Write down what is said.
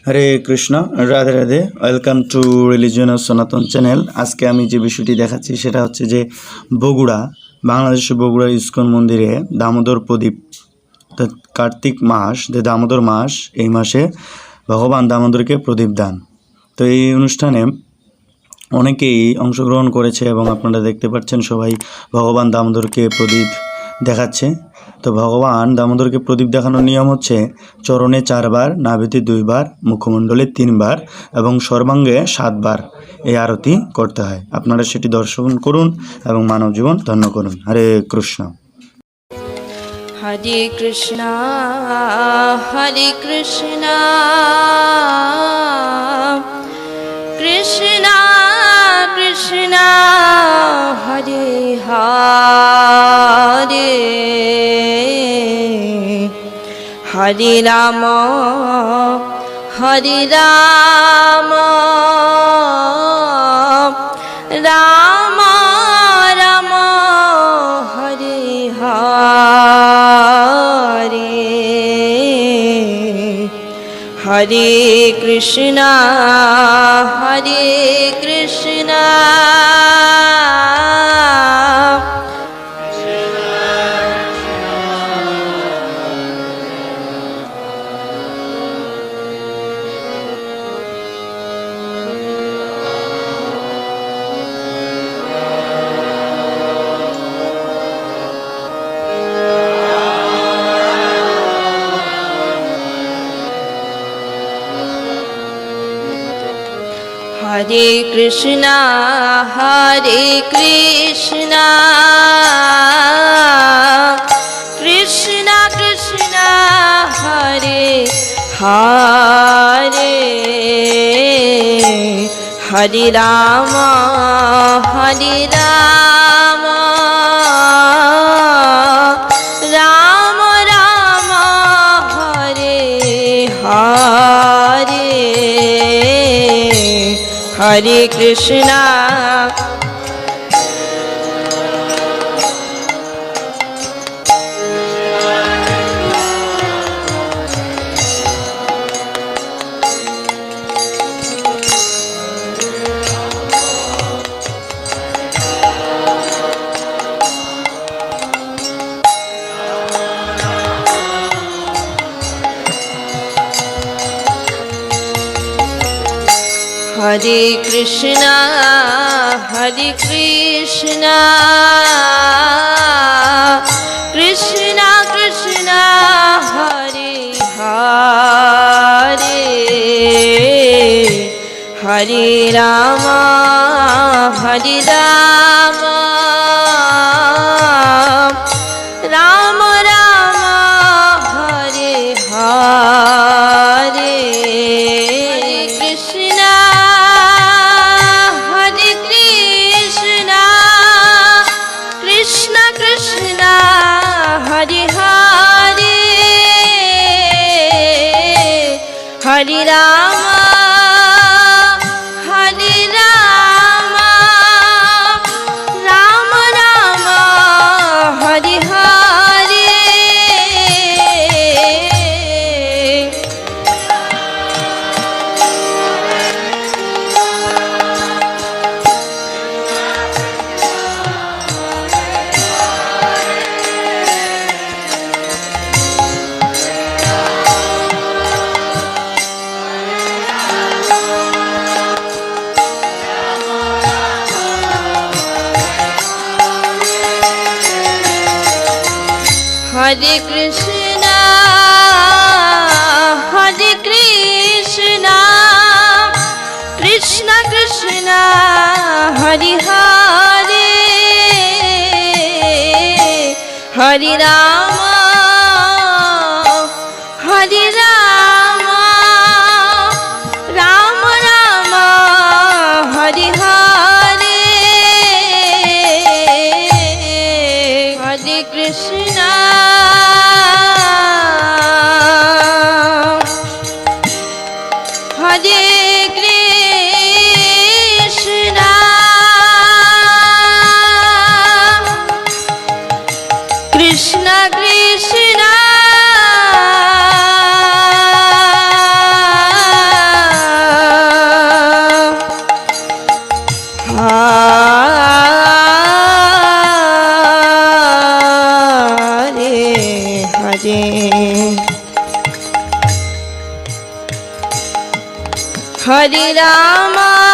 Hare Krishna, Radhe Radhe. Welcome to religion of সনাতন channel. আজকে আমি যে বিষয়টি দেখাচ্ছি সেটা হচ্ছে যে বগুড়া, বাংলাদেশের বগুড়া ইস্কন মন্দিরে দামোদর প্রদীপ, অর্থাৎ কার্তিক মাস, যে দামোদর মাস, এই মাসে ভগবান দামোদরকে প্রদীপ দান। তো এই অনুষ্ঠানে অনেকেই অংশগ্রহণ করেছে এবং আপনারা দেখতে পাচ্ছেন সবাই ভগবান দামোদরকে প্রদীপ দেখাচ্ছে। তো ভগবান দামোদরকে প্রদীপ দেখানোর নিয়ম হচ্ছে চরণে 4 বার, নাভিতে 2 বার, মুখমণ্ডলে 3 বার এবং সর্বাঙ্গে 7 বার এই আরতি করতে হয়। আপনারা সেটি দর্শন করুন এবং মানব জীবন ধন্য করুন। হরে কৃষ্ণ। হরে কৃষ্ণ হরে কৃষ্ণ কৃষ্ণ কৃষ্ণ হরে হরে হরে রাম রাম রাম হরে হরে হরে কৃষ্ণ হরে কৃষ্ণ হরে কৃষ্ণ হরে কৃষ্ণ কৃষ্ণ কৃষ্ণ হরে হরে হরে রাম রাম রাম হরে হরে হরে কৃষ্ণ হরে কৃষ্ণ হরে কৃষ্ণ কৃষ্ণ কৃষ্ণ হরে হরে হরে রাম রাম রাম হরে হরে কৃষ্ণ কৃষ্ণ কৃষ্ণ হরে হরে হরে রাম রাম রাম হরে হরে হরে কৃষ্ণ কৃষ্ণ কৃষ্ণ হরে হরে হরে রাম রাম রাম হরে হরে হরে কৃষ্ণ হরে কৃষ্ণ কৃষ্ণ কৃষ্ণ Hare Rama